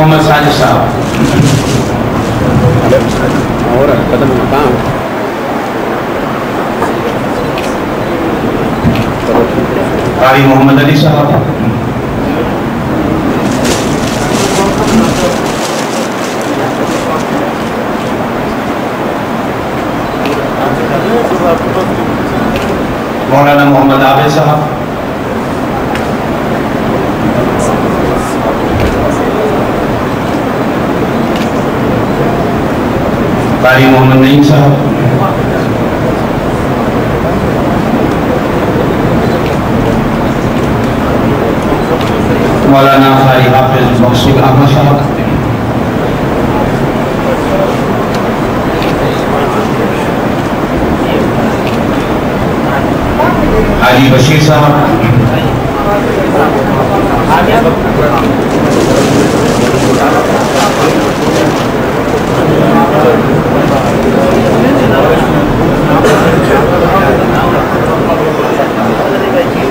محمد ساجد صاحب، قاری محمد علی صاحب، مولانا محمد عابد صاحب، قاری محمد نعیم صاحب، مولانا قاری حافظ مقصود احمد صاحب، حاجی بشیر صاحب،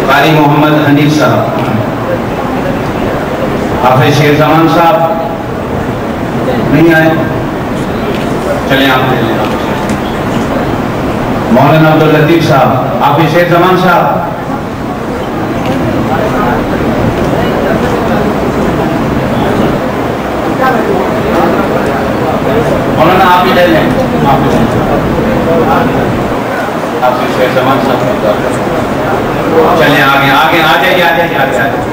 قاری محمد حنیف صاحب، حافظ شیر زمان صاحب نہیں آئے، چلیں آپ دے لیں، مولانا عبداللطیف صاحب، حافظ شیر زمان صاحب، مولانا آپ ہی لے لیں، حافظ شیر زمان صاحب، چلیں آگے آگے آ جائیے آ جائیے آ جائیے۔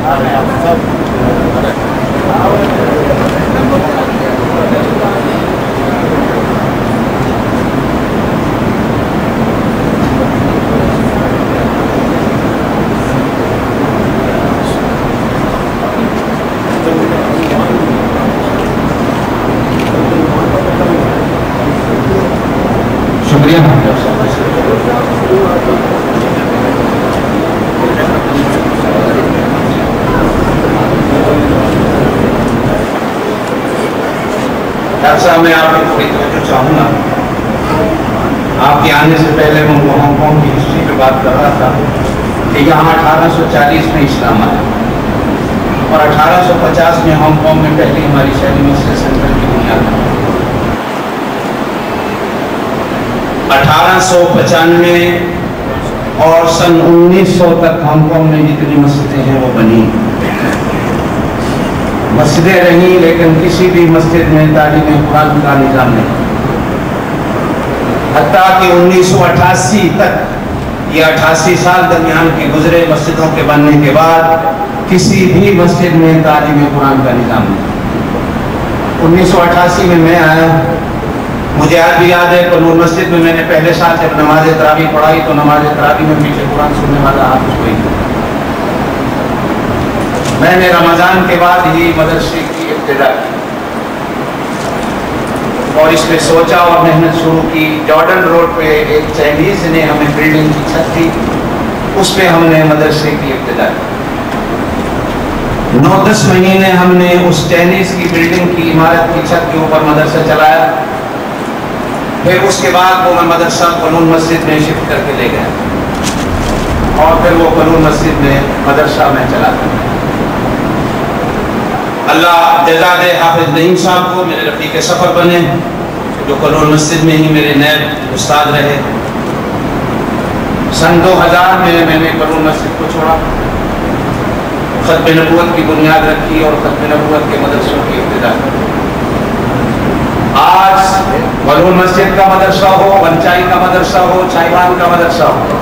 شکریہ۔ ڈاکٹر صاحب میں آپ کو تھوڑی توجہ چاہوں گا، آپ کے آنے سے پہلے میں ہانگ کانگ کی ہسٹری پہ بات کر رہا تھا کہ یہاں 1840 میں اسلام آیا اور 1850 میں ہانگ کانگ میں پہلی ہماری شہری مسجد سینٹر کی بنیاد ہے۔ 1895 اور سن 1900 تک ہانگ کانگ میں جتنی مسجدیں ہیں وہ بنی، مسجدیں رہیں، لیکن کسی بھی مسجد میں تعلیم قرآن کا نظام نہیں، حتیٰ کہ 1988 تک، یہ 88 سال درمیان کے گزرے مسجدوں کے بننے کے بعد، کسی بھی مسجد میں تعلیم قرآن کا نظام نہیں۔ 1988 میں میں آیا، مجھے آج بھی یاد ہے کہ نور مسجد میں میں نے پہلے سال جب نماز تراویح پڑھائی تو نماز تراویح میں پیچھے قرآن سننے والا حافظ کوئی نہیں۔ میں نے رمضان کے بعد ہی مدرسے کی ابتدا کی اور اس میں سوچا اور محنت شروع کی۔ جارڈن روڈ پہ ایک چائنیز نے ہمیں بلڈنگ کی چھت دی، اس پہ ہم نے مدرسے کی ابتدا کی۔ 9-10 مہینے ہم نے اس چائنیز کی بلڈنگ کی عمارت کی چھت کے اوپر مدرسہ چلایا، پھر اس کے بعد وہ میں مدرسہ قانون مسجد میں شفٹ کر کے لے گیا اور پھر وہ قانون مسجد میں مدرسہ میں چلاتا ہوں۔ اللہ جزا دے حافظ نعیم صاحب کو، میرے رفیق سفر بنے، جو قانون مسجد میں ہی میرے نیب استاد رہے۔ سن 2000 میں نے قانون مسجد کو چھوڑا، ختم نبوت کی بنیاد رکھی اور ختم نبوت کے مدرسوں کی ابتدا کی۔ آج قانون مسجد کا مدرسہ ہو، ونچائی کا مدرسہ ہو، چائیوان کا مدرسہ ہو،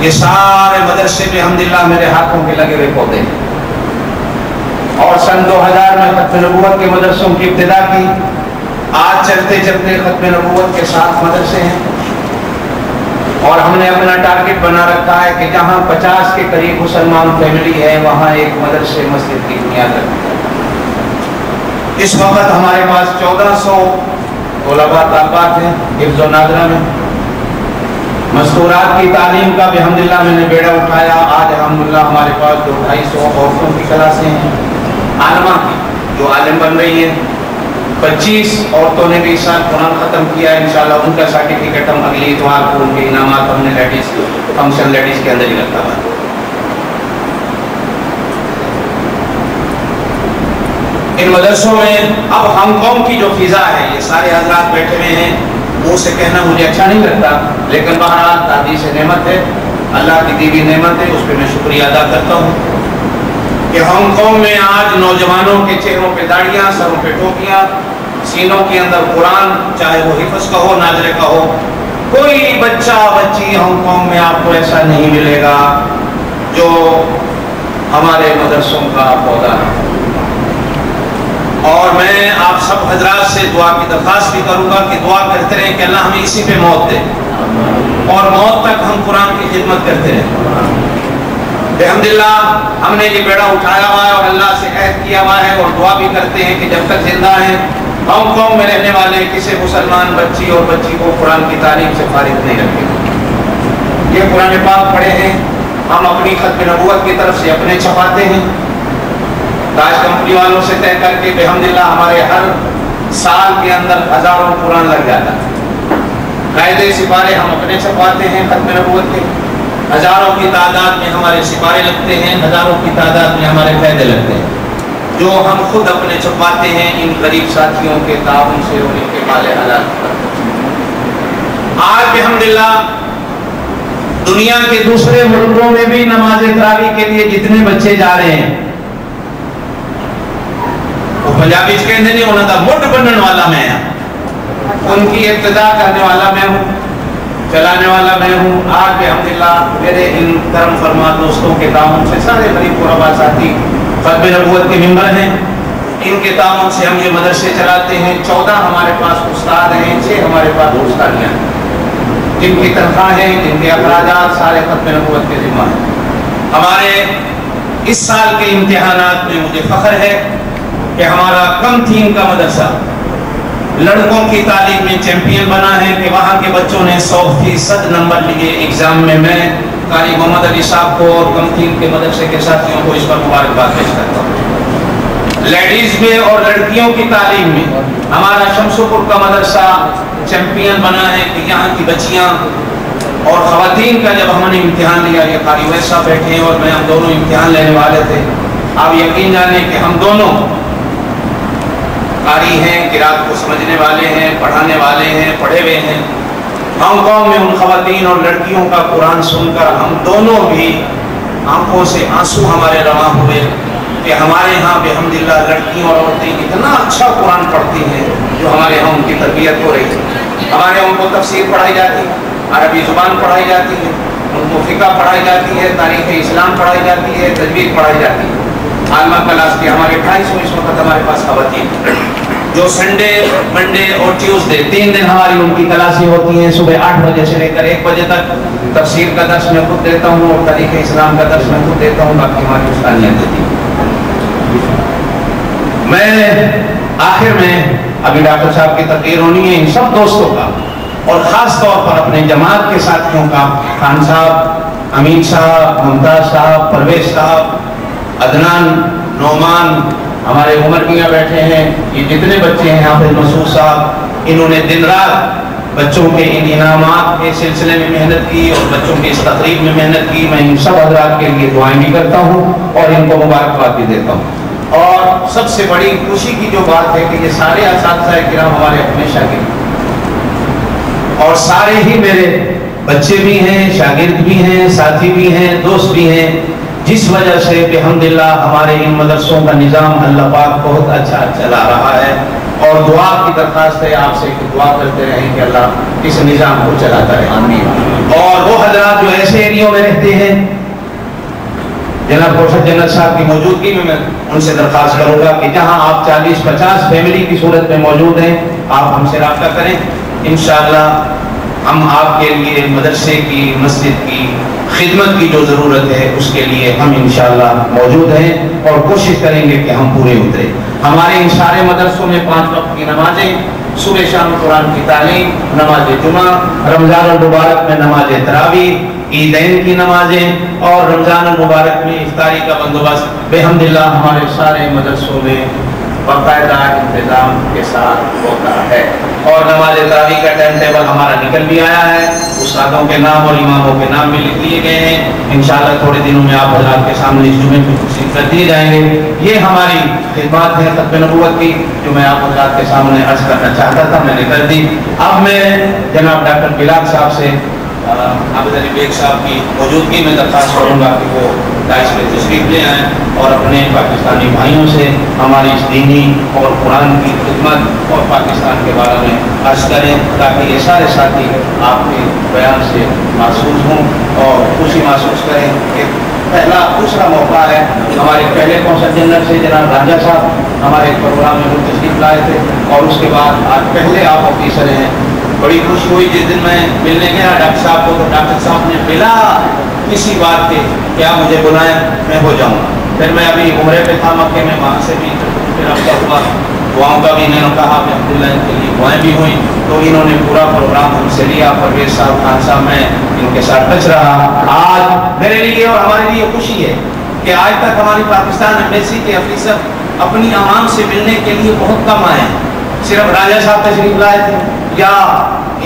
یہ سارے مدرسے میں الحمدللہ میرے ہاتھوں کے لگے ہوئے پودے ہیں۔ اور سن 2000 میں ختم نبوت کے مدرسوں کی ابتدا کی۔ آج چلتے چلتے ختم نبوت کے 7 مدرسے ہیں اور ہم نے اپنا ٹارگٹ بنا رکھا ہے کہ جہاں 50 کے قریب مسلمان فیملی ہے وہاں ایک مدرسے مسجد کی بنیاد رکھی ہے۔ اس وقت ہمارے پاس 1400 طلباء طالبات ہیں حفظ و ناظرہ میں۔ مستورات کی تعلیم کا بھی الحمدللہ میں نے بیڑا اٹھایا۔ آج الحمدللہ ہمارے پاس 200-250 عورتوں کی کلاسیں ہیں عالمہ کی، جو عالم بن رہی ہیں۔ 25 عورتوں نے بھی اس سال قرآن ختم کیا ہے، انشاءاللہ ان کا سرٹیفکیٹ ہم اگلی اتوار کو ان کے انعامات ہم نے لیڈیز فنکشن لیڈیز کے اندر ہی رکھا ہوا۔ इन मदरसों में अब हांगकांग की जो फिजा है, ये सारे हजरात बैठे हुए हैं, मुंह से कहना मुझे अच्छा नहीं लगता, लेकिन बहरहाल दादी से नेमत है, अल्लाह की दी हुई नेमत है, उस पर मैं शुक्रिया अदा करता हूँ कि हांगकांग में आज नौजवानों के चेहरों पे दाढ़ियाँ, सरों पे टोपियाँ, सीनों के अंदर कुरान, चाहे वो हिफ्ज़ का हो, नाज़िले का हो, कोई बच्चा बच्ची हांगकांग में आपको ऐसा नहीं मिलेगा जो हमारे मदरसों का पौधा है। और मैं आप सब हजरात से दुआ की दरख्वास्त भी करूंगा कि दुआ करते रहें कि अल्लाह हमें इसी पे मौत दे और मौत तक हम कुरान की खिदमत करते रहें। अल्हम्दुलिल्लाह हमने ये बेड़ा उठाया हुआ है और अल्लाह से अहद किया हुआ है और दुआ भी करते हैं कि जब तक जिंदा हैं हांगकांग में रहने वाले किसी मुसलमान बच्ची और बच्ची को कुरान की तालीम से फारिग नहीं रखें। ये कुरान पाक पढ़े हैं, हम अपनी खत्म नबूवत की तरफ से अपने छपाते हैं, ताज कंपनी वालों से तय करके अल्हम्दुलिल्लाह हमारे हर साल के अंदर हजारों कुरान लग जाता है। कायदे सिपारे हम अपने छपवाते हैं, खत्म नबूवत के हजारों की तादाद में हमारे सिपारे लगते हैं, हजारों की तादाद में हमारे कायदे लगते हैं, जो हम खुद अपने छपवाते हैं इन गरीब साथियों के ताउन से और इनके माले हलाल पर। आज अल्हम्दुलिल्लाह दुनिया के दूसरे मुल्कों में भी नमाज तरावी के लिए जितने बच्चे जा रहे हैं, वो पंजाबी कहते नहीं होना था, मुठ बनने वाला मैं, उनकी इब्तिदा करने वाला मैं हूँ, चलाने वाला मैं हूँ। आज अल्हम्दुलिल्लाह मेरे इन करम फरमा दोस्तों के ताउन से सारे गरीब कुरबा साथी खत्म नबूवत के मेंबर हैं, इनके ताउन से हम ये मदरसे चलाते हैं। 14 हमारे पास उस्ताद हैं, 6 हमारे पास उस्तादियाँ हैं, जिनकी तनख्वाहें, जिनके अखराजात सारे खत्म नबूवत के जिम्मा हैं। हमारे इस साल के इम्तिहानात में मुझे फख्र है कि हमारा कम थीम का मदरसा लड़कों की तालीम में चैंपियन बना है कि वहाँ के बच्चों ने 100% नंबर लिए एग्जाम में। मैं कारी मोहम्मद अली साहब को और कम थीम के मदरसे के साथियों को इस पर मुबारकबाद पेश करता हूँ। लेडीज में और लड़कियों की तालीम में हमारा शमसुपुर का मदरसा चैंपियन बना है कि यहाँ की बच्चियाँ और ख़वातीन का जब हमने इम्तिहान लिया, ये कारी वैसा बैठे हैं और मैं, हम दोनों इम्तिहान लेने वाले थे। आप यकीन जाने कि हम दोनों कारी हैं, किरात को समझने वाले हैं, पढ़ाने वाले हैं, पढ़े हुए हैं। हांगकांग में उन ख़वातीन और लड़कियों का कुरान सुनकर हम दोनों भी आंखों से आंसू हमारे रवा हुए कि हमारे यहाँ अल्हम्दुलिल्लाह लड़कियाँ और औरतें इतना अच्छा कुरान पढ़ती हैं, जो हमारे यहाँ उनकी तरबियत हो रही है। हमारे यहाँ उनको तफसीर पढ़ाई जाती है, अरबी ज़ुबान पढ़ाई जाती है, उनको फ़िक़्ह पढ़ाई जाती है, तारीख़ इस्लाम पढ़ाई जाती है, तजवीज़ पढ़ाई जाती है। आलमा क्लास के हमारे 250 इस वक्त हमारे पास ख़वातीन जो संडे, मंडे और ट्यूसडे 3 दिन हमारी उनकी क्लासें होती हैं, सुबह 8 बजे से लेकर 1 बजे तक। तफसीर का दर्स मैं खुद देता हूँ और तारीख़ इस्लाम का दर्स मैं खुद देता हूँ, बाकी हमारी उस्तादियाँ देती हैं। मैं आखिर में अभी डॉक्टर साहब की तकरीर होनी है, इन सब दोस्तों का और ख़ास तौर पर अपने जमात के साथियों का, खान साहब, अमीन साहब, मुमताज़ साहब, परवेज साहब, अदनान, नौमान, हमारे उमर मियाँ बैठे हैं, ये जितने बच्चे हैं, हाफिज मसूद साहब, इन्होंने दिन रात बच्चों के इन इनामात के सिलसिले में मेहनत की और बच्चों की इस तकरीब में मेहनत की। मैं इन सब हज़रात के लिए दुआएं भी करता हूँ और इनको मुबारकबाद भी देता हूँ। और सबसे बड़ी खुशी की जो बात है कि ये सारे असातिज़ा किराम हमारे अपने शागिर्द और सारे ही मेरे बच्चे भी हैं, शागिर्द भी हैं, साथी भी हैं, दोस्त भी हैं, जिस वजह से अल्हम्दुलिल्लाह हमारे इन मदरसों का निज़ाम अल्लाह पाक बहुत अच्छा चला रहा है। और दुआ की दरख्वास्त है आपसे कि दुआ करते रहें कि अल्लाह इस निज़ाम को चलाता रहे, आमीन। और वो हजरात जो ऐसे एरियो में रहते हैं, जनाब प्रोफेसर जनरल साहब की मौजूदगी में मैं उनसे दरख्वास्त करूँगा कि जहाँ आप 40-50 फैमिली की सूरत में मौजूद हैं, आप हमसे रब्ता करें। इंशाअल्लाह हम आपके लिए मदरसे की, मस्जिद की खिदमत की जो ज़रूरत है उसके लिए हम इंशाअल्लाह मौजूद हैं और कोशिश करेंगे कि हम पूरे उतरे। हमारे इन सारे मदरसों में 5 वक्त की नमाजें, सुबह शाम कुरान की तालीम, नमाज जुमा, रमज़ान मुबारक में नमाज तरावी, ईदैन की नमाजें और रमज़ान मुबारक में इफ्तारी का बंदोबस्त अल्हम्दुलिल्लाह हमारे सारे मदरसों में باقاعدہ انتظام کے ساتھ ہوتا ہے۔ اور نماز تراویح کا ٹائم ٹیبل ہمارا نکل بھی آیا ہے، استادوں کے نام اور اماموں کے نام بھی لکھ لیے گئے ہیں۔ انشاءاللہ تھوڑے دنوں میں آپ حضرات کے سامنے اس جمعے کی تفصیل کر دیے جائیں گے۔ یہ ہماری خدمات ہیں ختم نبوت کی جو میں آپ حضرات کے سامنے عرض کرنا چاہتا تھا، میں نے کر دی۔ اب میں جناب ڈاکٹر بلال صاحب سے عابد علی بیگ صاحب کی موجودگی میں درخواست کروں گا کہ وہ داعش میں تشریف لے آئیں اور اپنے پاکستانی بھائیوں سے ہماری اس دینی اور قرآن کی خدمت اور پاکستان کے بارے میں عرض کریں، تاکہ یہ سارے ساتھی آپ کے بیان سے محسوس ہوں اور خوشی محسوس کریں کہ پہلا دوسرا موقع ہے۔ ہمارے پہلے قونصل جنرل سے جناب راجہ صاحب ہمارے پروگرام میں تشریف لائے تھے، اور اس کے بعد آج پہلے آپ آفیسر ہیں۔ بڑی خوشی ہوئی جس دن میں ملنے گیا ڈاکٹر صاحب کو، تو ڈاکٹر صاحب نے بلا کسی بات کے کیا مجھے بلائیں میں ہو جاؤں گا۔ پھر میں ابھی عمرے پہ تھا مکے میں، وہاں سے بھی پھر رابطہ ہوا، دعاؤں کا بھی انہوں نے کہا کہ عبداللہ ان کے لیے دعائیں بھی ہوئیں، تو انہوں نے پورا پروگرام ہم سے لیا۔ پرویز صاحب، خان صاحب، میں ان کے ساتھ ٹچ رہا۔ آج میرے لیے اور ہمارے لیے خوشی ہے کہ آج تک ہماری پاکستان ایمبیسی کے افیسر اپنی عوام سے ملنے کے لیے بہت کم آئے ہیں۔ صرف راجہ صاحب تشریف لائے تھے یا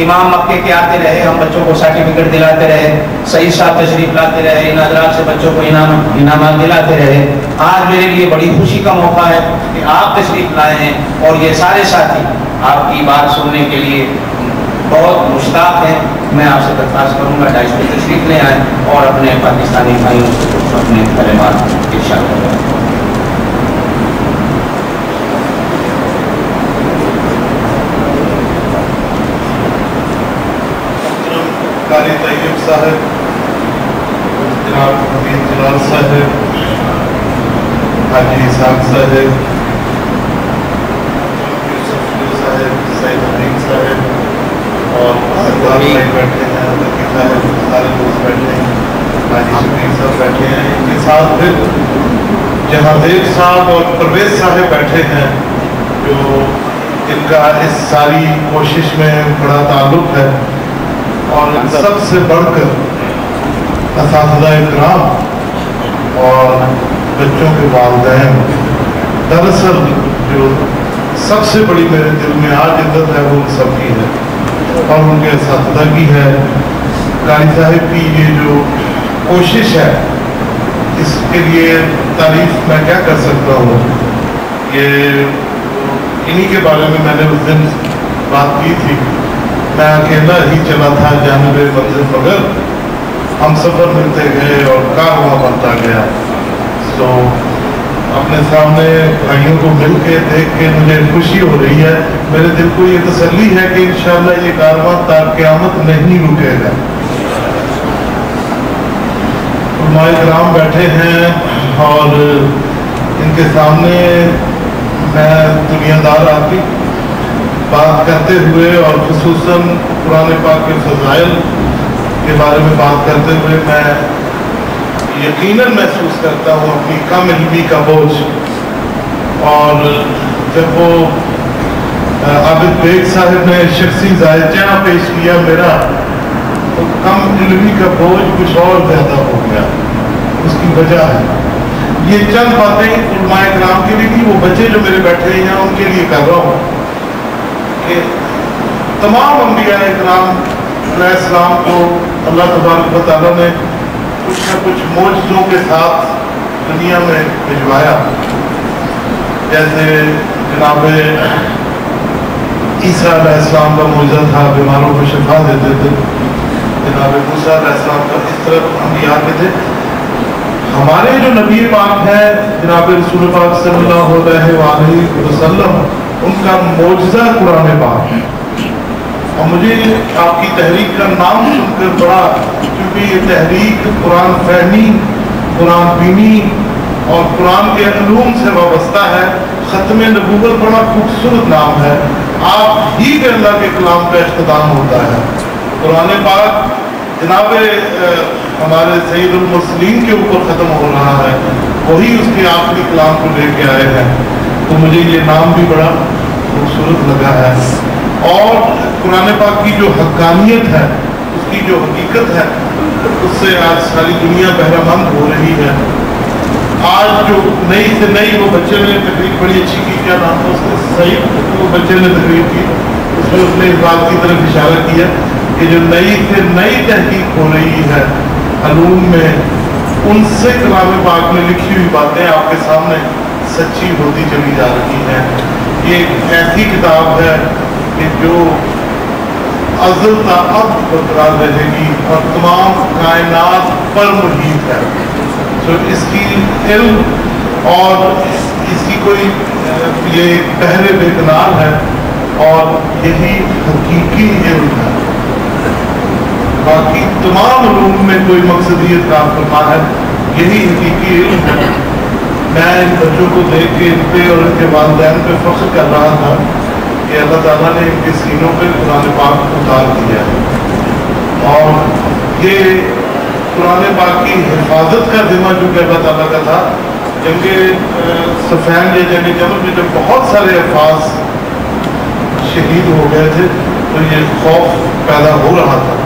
امام مکے کے آتے رہے، ہم بچوں کو سرٹیفکیٹ دلاتے رہے، سعید صاحب تشریف لاتے رہے، ان حضرات سے بچوں کو انعامات دلاتے رہے۔ آج میرے لیے بڑی خوشی کا موقع ہے کہ آپ تشریف لائے ہیں اور یہ سارے ساتھی آپ کی بات سننے کے لیے بہت مشتاق ہیں۔ میں آپ سے درخواست کروں گا ڈائش میں تشریف لے آئیں اور اپنے پاکستانی بھائیوں سے اپنے کلمات ارشاد کریں۔ قاری طیب صاحب، جناب حمید جلال صاحب، حاجی اسحاق صاحب، یوسف صاحب، سعید حمید صاحب اور سردار بھائی بیٹھے ہیں، لکی صاحب، سارے دوست بیٹھے ہیں، حاجی شفیق صاحب بیٹھے ہیں، ان کے ساتھ پھر جہانگیر صاحب اور پرویز صاحب بیٹھے ہیں جو ان کا اس ساری کوشش میں بڑا تعلق ہے، اور سب سے بڑھ کر اساتذہ اکرام اور بچوں کے والدین۔ دراصل جو سب سے بڑی میرے دل میں آج عزت ہے وہ ان سب کی ہے اور ان کے اساتذہ کی ہے۔ قاری صاحب کی یہ جو کوشش ہے اس کے لیے تعریف میں کیا کر سکتا ہوں، یہ انہی کے بارے میں نے اس دن بات کی تھی۔ میں اکیلا ہی چلا تھا جانب منزل مگر، ہم سفر ملتے گئے اور کارواں بنتا گیا۔ تو اپنے سامنے بھائیوں کو مل کے دیکھ کے مجھے خوشی ہو رہی ہے، میرے دل کو یہ تسلی ہے کہ انشاءاللہ یہ کارواں تا قیامت نہیں رکے گا۔ علماء کرام بیٹھے ہیں اور ان کے سامنے میں دنیا دار آدمی بات کرتے ہوئے اور خصوصاً قرآن پاک کے فضائل کے بارے میں بات کرتے ہوئے میں یقیناً محسوس کرتا ہوں اپنی کم علمی کا بوجھ۔ اور جب وہ عابد بیگ صاحب نے شخصی ذائچہ پیش کیا میرا، تو کم علمی کا بوجھ کچھ اور زیادہ ہو گیا۔ اس کی وجہ ہے یہ چند باتیں علماء کرام کے لیے نہیں، وہ بچے جو میرے بیٹھے ہیں ان کے لیے کر رہا ہوں کہ تمام انبیاء کرام علیہ السلام کو اللہ تبارک و تعالیٰ نے کچھ نہ کچھ معجزوں کے ساتھ دنیا میں بھجوایا۔ جیسے جناب عیسیٰ علیہ السلام کا معجزہ تھا، بیماروں کو شفا دیتے تھے۔ جناب موسیٰ علیہ السلام کا اس طرح انبیاء کے تھے۔ ہمارے جو نبی پاک ہے جناب رسول پاک صلی اللہ علیہ وآلہ وسلم، ان کا معجزہ قرآن پاک ہے۔ اور مجھے آپ کی تحریک کا نام سن کر بڑا، کیونکہ یہ تحریک قرآن فہمی، قرآن بینی اور قرآن کے علوم سے وابستہ ہے۔ ختم نبوت بڑا خوبصورت نام ہے، آپ ہی کے اللہ کے کلام کا اختتام ہوتا ہے۔ قرآن پاک جناب ہمارے سید المرسلین کے اوپر ختم ہو رہا ہے، وہی اس کے آخری کلام کو لے کے آئے ہیں، تو مجھے یہ نام بھی بڑا خوبصورت لگا ہے۔ اور قرآن پاک کی جو حقانیت ہے، اس کی جو حقیقت ہے، اس سے آج ساری دنیا بہرہ مند ہو رہی ہے۔ आज जो नई से नई वो बच्चे ने तकरीर बड़ी अच्छी की, क्या नाम था उसका, सही वो बच्चे ने तकरीर की, उसमें उसने इस बात की तरफ इशारा किया कि जो नई से नई तहकीक हो रही है अलूम में, उनसे कलाम पाक में लिखी हुई बातें आपके सामने सच्ची होती चली जा रही हैं। ये एक ऐसी किताब है कि जो अज़ल ता अब बरकरार रहेगी और तमाम कायनात पर मुहीत है। तो इसकी इल्म और इसकी कोई ये पहरे बेकनार है और यही हकीकी इल्म है। बाकी तमाम उलूम में कोई मकसदियत काम करना है, यही हकीकी इल्म है। मैं इन बच्चों को देख के इन पे और इनके वालिदैन पे फख्र कर रहा था कि अल्लाह ताला ने इनके सीनों पे कुरान पाक उतार दिया है और ये कुरान पाक की हिफाजत का जिम्मा चूँकि अल्लाह ताला का था। जंगे सफ़ैन या जंग जमल में जब बहुत सारे अल्फाज शहीद हो गए थे तो ये खौफ पैदा हो रहा था।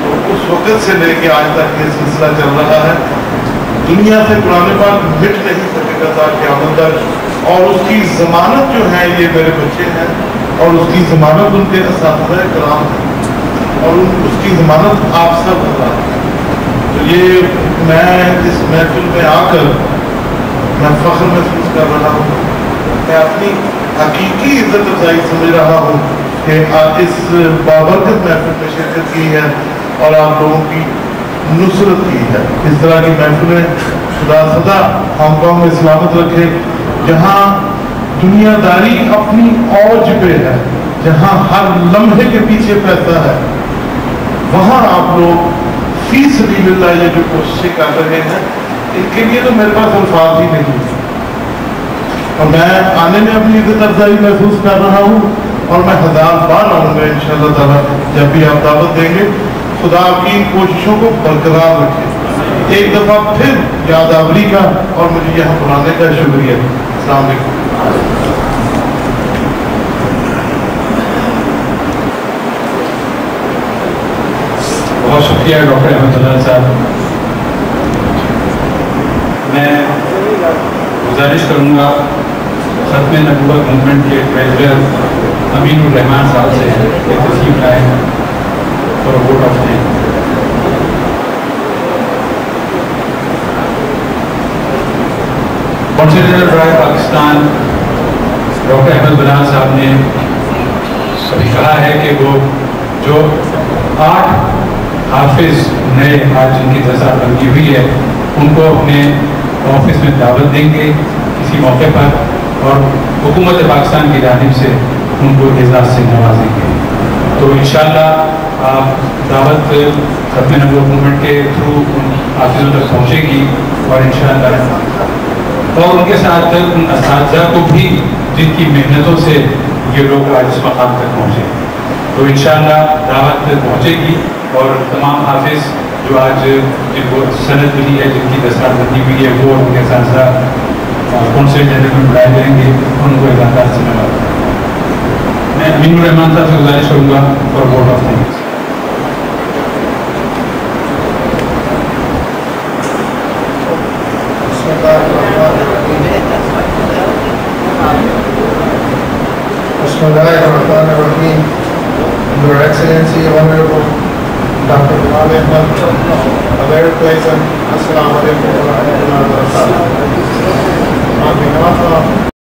तो उस वक़्त से लेके आज तक ये सिलसिला चल रहा है। दुनिया से कुरान पाक मिट नहीं सकेगा था क़यामत तक, और उसकी ज़मानत जो है ये मेरे बच्चे हैं और उसकी ज़मानत उनके असातिज़ा कराम है और उसकी ज़मानत आप सब हैं। तो ये मैं इस महफिल में आकर मैं फ़ख्र महसूस कर रहा हूँ, मैं अपनी हकीकी इज़्ज़त अफ़ज़ाई समझ रहा हूँ कि आज इस बाबरकत महफिल में शिरकत की है और आप लोगों की नुसरत की है। इस तरह की महफिलें खुदा सदा हांगकांग में सलामत रखे, जहाँ दुनियादारी अपनी औज पे है, जहाँ हर लम्हे के पीछे पैसा है, वहाँ आप लोग फी सबीलिल्लाह ये जो कोशिशें कर रहे हैं, इनके लिए तो मेरे पास अल्फाज ही नहीं है। और मैं आने में अपनी इज़्ज़त अफ़ज़ाई महसूस कर रहा हूँ और मैं 1000 बार आऊँगा इंशाअल्लाह ताला जब भी आप दावत देंगे। खुदा आपकी इन कोशिशों को बरकरार रखे। एक दफ़ा फिर यादावरी का और मुझे यहाँ बुलाने का शुक्रिया। अस्सलाम वालेकुम। बहुत शुक्रिया डॉक्टर अहमदुल्लाह साहब। मैं गुजारिश करूँगा खत्म नबूवत मूवमेंट के ट्रेजरर अमीनुर रहमान साहब से एक तस्लीफ लाए for vote of thanks. Council general राय पाकिस्तान डॉक्टर अहमद बलाल साहब ने अभी कहा है कि वो जो 8 हाफिज नए आज जिनकी दस्तारबंदी हुई है उनको अपने ऑफिस में दावत देंगे किसी मौके पर और हुकूमत पाकिस्तान की जानिब से उनको एजाज़ से नवाजेंगे। तो इंशाअल्लाह आप दावत खत्म नबूवत मूवमेंट के थ्रू उन हाफिज़ों तक पहुँचेगी और इंशाअल्लाह और उनके साथ उन असातिज़ा को भी जिनकी मेहनतों से ये लोग आज इस मकाम तक पहुँचे, तो इंशाअल्लाह दावत पहुँचेगी और तमाम हाफिज़ जो आज जिनको सनद मिली है, जिनकी दस्तारबंदी हुई है, वो उनके असातिज़ा कौंसिल जनरल में बुलाए जाएंगे, उनको इजाज़त से नवाजेंगे। मैं अमीनुर रहमान साहब से गुजारिश करूँगा for vote of thanks. Bismillahirrahmanirrahim. Your Excellency, Honorable